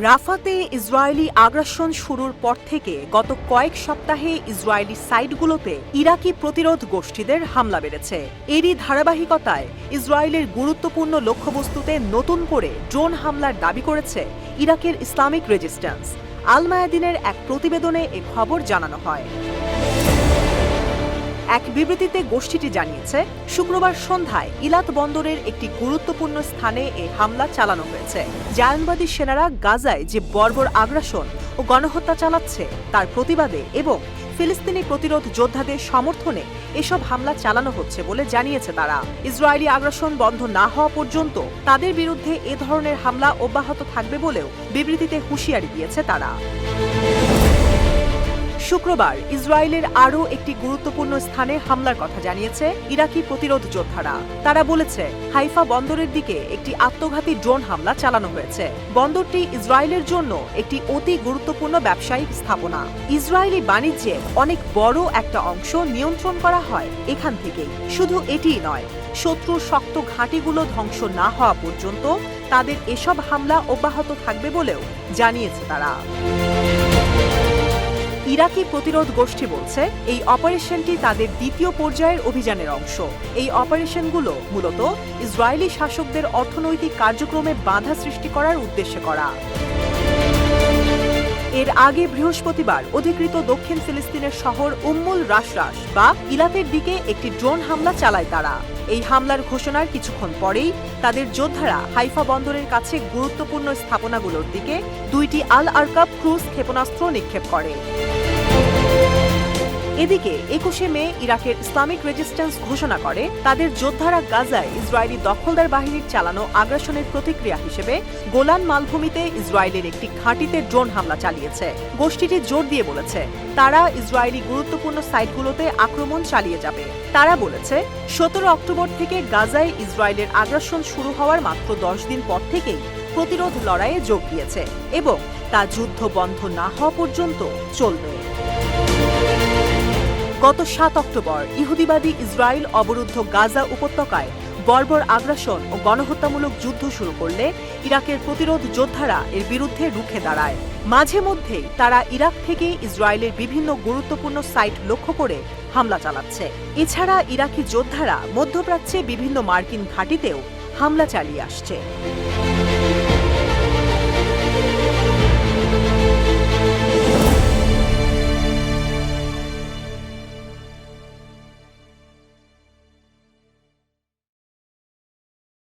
রাফাতে Israeli আগ্রাসন শুরুর পর থেকে গত কয়েক সপ্তাহে ইসরায়েলি সাইটগুলোতে ইরাকি প্রতিরোধ গোষ্ঠীদের হামলা বেড়েছে। এরই ধারাবাহিকতায় ইসরায়েলের গুরুত্বপূর্ণ লক্ষ্যবস্তুতে নতুন করে ড্রোন হামলার দাবি করেছে ইরাকের ইসলামিক রেজিস্ট্যান্স। আল মায়াদিনের এক প্রতিবেদনে এ খবর জানানো হয়। এক বিবৃতিতে গোষ্ঠীটি জানিয়েছে, শুক্রবার সন্ধ্যায় ইলাত বন্দরের একটি গুরুত্বপূর্ণ স্থানে এ হামলা চালানো হয়েছে। জায়নবাদী সেনারা গাজায় যে বর্বর আগ্রাসন ও গণহত্যা চালাচ্ছে তার প্রতিবাদে এবং ফিলিস্তিনি প্রতিরোধ যোদ্ধাদের সমর্থনে এসব হামলা চালানো হচ্ছে বলে জানিয়েছে তারা। ইসরায়েলি আগ্রাসন বন্ধ না হওয়া পর্যন্ত তাদের বিরুদ্ধে এ ধরনের হামলা অব্যাহত থাকবে বলেও বিবৃতিতে হুঁশিয়ারি দিয়েছে তারা। শুক্রবার ইসরায়েলের আরও একটি গুরুত্বপূর্ণ স্থানে হামলার কথা জানিয়েছে ইরাকি প্রতিরোধ যোদ্ধারা। তারা বলেছে, হাইফা বন্দরের দিকে একটি আত্মঘাতী ড্রোন হামলা চালানো হয়েছে। বন্দরটি ইসরায়েলের জন্য একটি অতি গুরুত্বপূর্ণ ব্যবসায়িক স্থাপনা। ইসরায়েলি বাণিজ্যের অনেক বড় একটা অংশ নিয়ন্ত্রণ করা হয় এখান থেকেই। শুধু এটিই নয়, শত্রুর শক্ত ঘাঁটিগুলো ধ্বংস না হওয়া পর্যন্ত তাদের এসব হামলা অব্যাহত থাকবে বলেও জানিয়েছে তারা। ইরাকি প্রতিরোধ গোষ্ঠী বলছে, এই অপারেশনটি তাদের দ্বিতীয় পর্যায়ের অভিযানের অংশ। এই অপারেশনগুলো মূলত ইসরায়েলি শাসকদের অর্থনৈতিক কার্যক্রমে বাধা সৃষ্টি করার উদ্দেশ্যে করা। এর আগে বৃহস্পতিবার অধিকৃত দক্ষিণ ফিলিস্তিনের শহর উম্মুল রাশরাশ বা ইলাতের দিকে একটি ড্রোন হামলা চালায় তারা। এই হামলার ঘোষণার কিছুক্ষণ পরেই তাদের যোদ্ধারা হাইফা বন্দরের কাছে গুরুত্বপূর্ণ স্থাপনাগুলোর দিকে দুইটি আল আরকাব ক্রুজ ক্ষেপণাস্ত্র নিক্ষেপ করে। এদিকে ২১শে মে ইরাকের ইসলামিক রেজিস্ট্যান্স ঘোষণা করে, তাদের যোদ্ধারা গাজায় ইসরায়েলি দখলদার বাহিনীর চালানো আগ্রাসনের প্রতিক্রিয়া হিসেবে গোলান মালভূমিতে ইসরায়েলের একটি ঘাঁটিতে ড্রোন হামলা চালিয়েছে। গোষ্ঠীটি জোর দিয়ে বলেছে, তারা ইসরায়েলি গুরুত্বপূর্ণ সাইটগুলোতে আক্রমণ চালিয়ে যাবে। তারা বলেছে, ১৭ অক্টোবর থেকে গাজায় ইসরায়েলের আগ্রাসন শুরু হওয়ার মাত্র ১০ দিন পর থেকেই প্রতিরোধ লড়াইয়ে যোগ দিয়েছে এবং তা যুদ্ধ বন্ধ না হওয়া পর্যন্ত চলবে। গত ৭ অক্টোবর ইহুদিবাদী ইসরায়েল অবরুদ্ধ গাজা উপত্যকায় বর্বর আগ্রাসন ও গণহত্যামূলক যুদ্ধ শুরু করলে ইরাকের প্রতিরোধ যোদ্ধারা এর বিরুদ্ধে রুখে দাঁড়ায়। মাঝে মধ্যেই তারা ইরাক থেকে ইসরায়েলের বিভিন্ন গুরুত্বপূর্ণ সাইট লক্ষ্য করে হামলা চালাচ্ছে। এছাড়া ইরাকি যোদ্ধারা মধ্যপ্রাচ্যে বিভিন্ন মার্কিন ঘাঁটিতেও হামলা চালিয়ে আসছে।